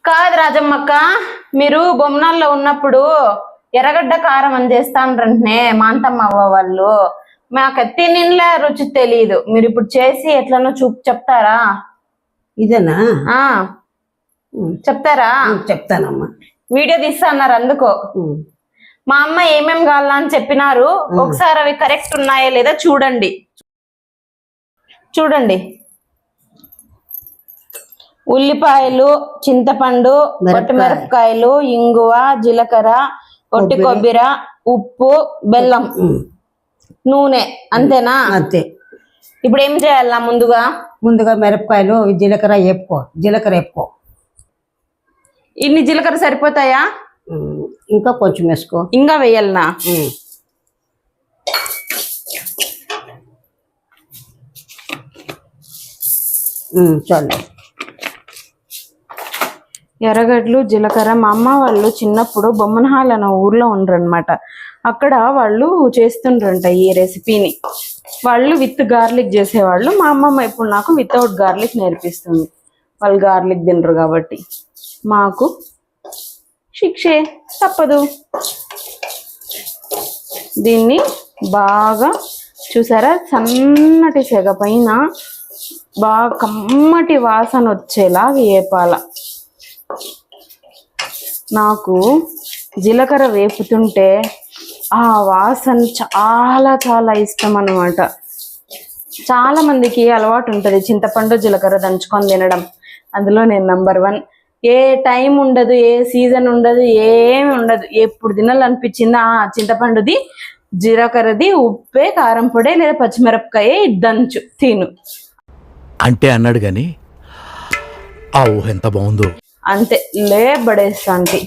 కాదు రాజమ్మక్క, మీరు బొమ్మనాల్లో ఉన్నప్పుడు ఎర్రగడ్డ కారం అని చేస్తానంటే మాంతమ్మ అవ్వ వాళ్ళు మాకు తినిలా రుచి తెలియదు. మీరు ఇప్పుడు చేసి ఎట్లనో చెప్తారా? ఇదేనా? చెప్తారా? చెప్తానమ్మా. వీడియో తీస్తా అన్నారు అందుకో. మా అమ్మ ఏమేం కావాలా అని చెప్పినారు. ఒకసారి అవి కరెక్ట్ ఉన్నాయా లేదా చూడండి. చూడండి, ఉల్లిపాయలు, చింతపండు, పచ్చిమిరపకాయలు, ఇంగువ, జీలకర్ర, ఒట్టి కొబ్బరి, ఉప్పు, బెల్లం, నూనె. అంతేనా? అంతే. ఇప్పుడు ఏం చేయాలా? ముందుగా మిరపకాయలు, జీలకర్ర వేపుకో. ఇన్ని జీలకర్ర సరిపోతాయా? ఇంకా కొంచెం వేసుకో. ఇంకా వేయాలనా? చాలు. ఎర్రగడ్డలు, జీలకర్ర. మా అమ్మ వాళ్ళు చిన్నప్పుడు బొమ్మనహాల్ అనే ఊర్లో ఉండరనమాట. అక్కడ వాళ్ళు చేస్తుండ్రంట ఈ రెసిపీని. వాళ్ళు విత్ గార్లిక్ చేసేవాళ్ళు. మా అమ్మమ్మ ఇప్పుడు నాకు వితౌట్ గార్లిక్ నేర్పిస్తుంది. వాళ్ళు గార్లిక్ తినరు కాబట్టి మాకు శిక్షే తప్పదు. దీన్ని బాగా చూసారా, సన్నటి సెగ పైన బాగా కమ్మటి వాసన వచ్చేలా వేపాల. నాకు జీలకర్ర వేపుతుంటే ఆ వాసన చాలా చాలా ఇష్టం అన్నమాట. చాలా మందికి అలవాటు ఉంటుంది చింతపండు జీలకర్ర దంచుకొని తినడం. అందులో నేను నంబర్ 1. ఏ టైం ఉండదు, ఏ సీజన్ ఉండదు, ఏమి ఉండదు. ఎప్పుడు తినాలనిపించిందా చింతపండుది, జీలకర్రది, ఉప్పే, కారం పొడే లేదా పచ్చిమిరపకాయ దంచు తిను అంటే అన్నాడు గాని ఆ ఊహ ఎంత బాగుందో. అంతే లేబడేస్తాంటి.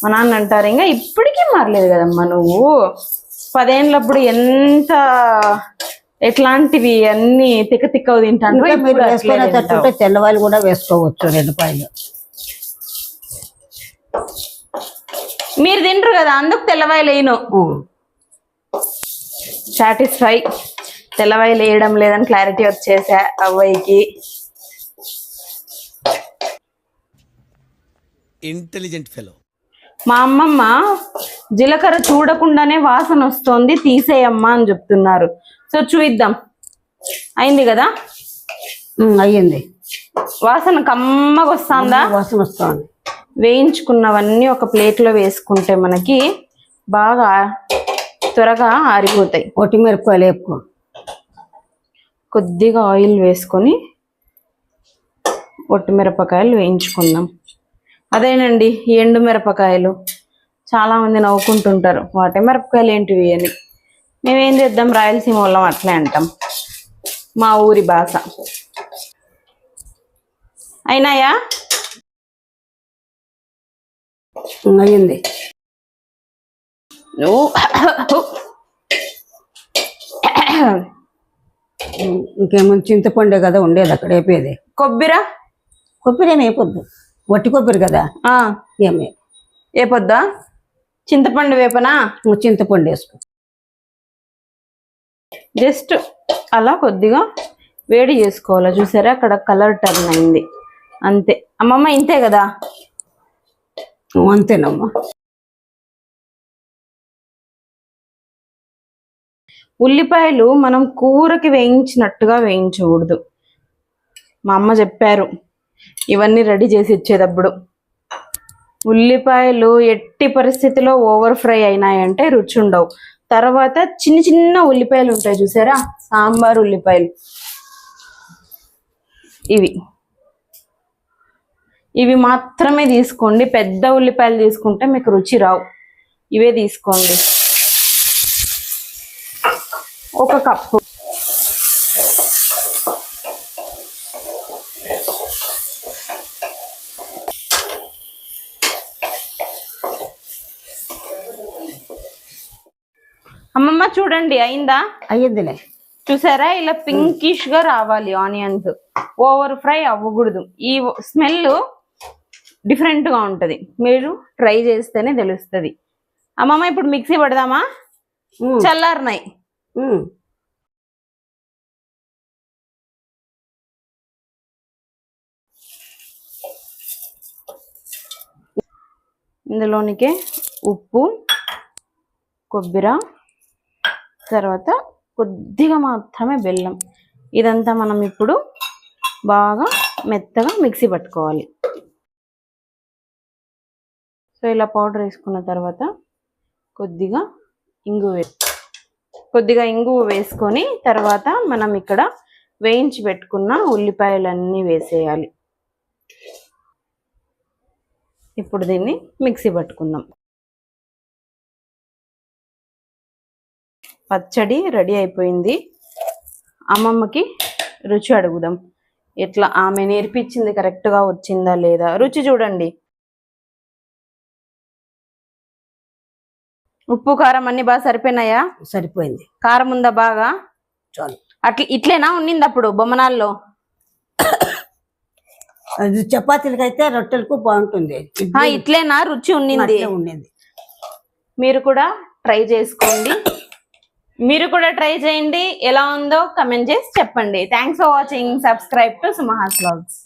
మా నాన్న అంటారు, ఇంకా ఇప్పటికీ మారలేదు కదమ్మా నువ్వు. 10 ఏళ్ళప్పుడు ఎంత ఎట్లాంటివి అన్ని తిక్క తిక్కవు తింటాను. తెల్లవాళ్ళు కూడా వేసుకోవచ్చు. 2 పాయలు మీరు తింటారు కదా, అందుకు తెల్లవాయలు వేయను. సాటిస్ఫై. తెల్లవాయలు వేయడం లేదని క్లారిటీ వచ్చేసా అవ్వయికి. Intelligent fellow. మా అమ్మమ్మ జీలకర్ర చూడకుండానే వాసన వస్తోంది తీసేయమ్మా అని చెప్తున్నారు. సో చూద్దాం. అయింది కదా? అయ్యింది. వాసన కమ్మగా వస్తుందా? వాసన వస్తుంది. వేయించుకున్నవన్నీ ఒక ప్లేట్లో వేసుకుంటే మనకి బాగా త్వరగా ఆరిపోతాయి. ఒట్టి మిరపకాయలు వేపుకో. కొద్దిగా ఆయిల్ వేసుకొని ఒట్టి మిరపకాయలు వేయించుకుందాం. అదేనండి ఎండు మిరపకాయలు. చాలామంది నవ్వుకుంటుంటారు వాటి మిరపకాయలు ఏంటివి అని. మేమేం చేద్దాం, రాయలసీమ వాళ్ళం అట్లే అంటాం, మా ఊరి భాష. అయినాయా? అయ్యింది. ఇంకేమన్నా చింతపండే కదా ఉండేది అక్కడ వేపేది. కొబ్బరి ఏమి వేపొద్దు, వట్టి కొబ్బరి కదా. ఏమి వేపొద్దా? చింతపండు వేపనా? చింతపండు వేసుకో. జస్ట్ అలా కొద్దిగా వేడి చేసుకోవాలా. చూసారా అక్కడ కలర్ టర్న్ అయింది. అంతే అమ్మమ్మ, ఇంతే కదా? అంతేనమ్మా. ఉల్లిపాయలు మనం కూరకి వేయించినట్టుగా వేయించకూడదు. మా అమ్మ చెప్పారు ఇవన్నీ రెడీ చేసి ఇచ్చేటప్పుడు. ఉల్లిపాయలు ఎట్టి పరిస్థితిలో ఓవర్ ఫ్రై అయినాయంటే రుచి ఉండవు. తర్వాత చిన్న చిన్న ఉల్లిపాయలు ఉంటాయి చూసారా, సాంబార్ ఉల్లిపాయలు. ఇవి మాత్రమే తీసుకోండి. పెద్ద ఉల్లిపాయలు తీసుకుంటే మీకు రుచి రావు. ఇవే తీసుకోండి. 1 కప్పు. అమ్మమ్మ చూడండి, అయిందా? అయ్యిందిలే. చూసారా, ఇలా పింకిష్ గా రావాలి ఆనియన్స్. ఓవర్ ఫ్రై అవ్వకూడదు. ఈ స్మెల్ డిఫరెంట్ గా ఉంటది. మీరు ట్రై చేస్తేనే తెలుస్తుంది. అమ్మమ్మ ఇప్పుడు మిక్సీ పడదామా? చల్లారినాయి. ఇందులోనికే ఉప్పు, కొబ్బరి, తర్వాత కొద్దిగా మాత్రమే బెల్లం. ఇదంతా మనం ఇప్పుడు బాగా మెత్తగా మిక్సీ పట్టుకోవాలి. సో ఇలా పౌడర్ వేసుకున్న తర్వాత కొద్దిగా ఇంగువ వేసుకొని తర్వాత మనం ఇక్కడ వేయించి పెట్టుకున్న ఉల్లిపాయలన్నీ వేసేయాలి. ఇప్పుడు దీన్ని మిక్సీ పట్టుకుందాం. పచ్చడి రెడీ అయిపోయింది. అమ్మమ్మకి రుచి అడుగుదాం. ఎట్లా ఆమె నేర్పించింది కరెక్ట్గా వచ్చిందా లేదా రుచి చూడండి. ఉప్పు కారం అన్ని బాగా సరిపోయినాయా? సరిపోయింది. కారం ఉందా బాగా? చాలు. ఇట్లేనా ఉన్నింది అప్పుడు బొమ్మనాల్లో? అది చపాతీలకైతే రొట్టెలకు బాగుంటుంది. ఇట్లేనా రుచి ఉన్నింది? ఉండేది. మీరు కూడా ట్రై చేసుకోండి. మీరు కూడా ట్రై చేయండి. ఎలా ఉందో కమెంట్ చేసి చెప్పండి. Thanks for watching. Subscribe to Sumaha's vlogs.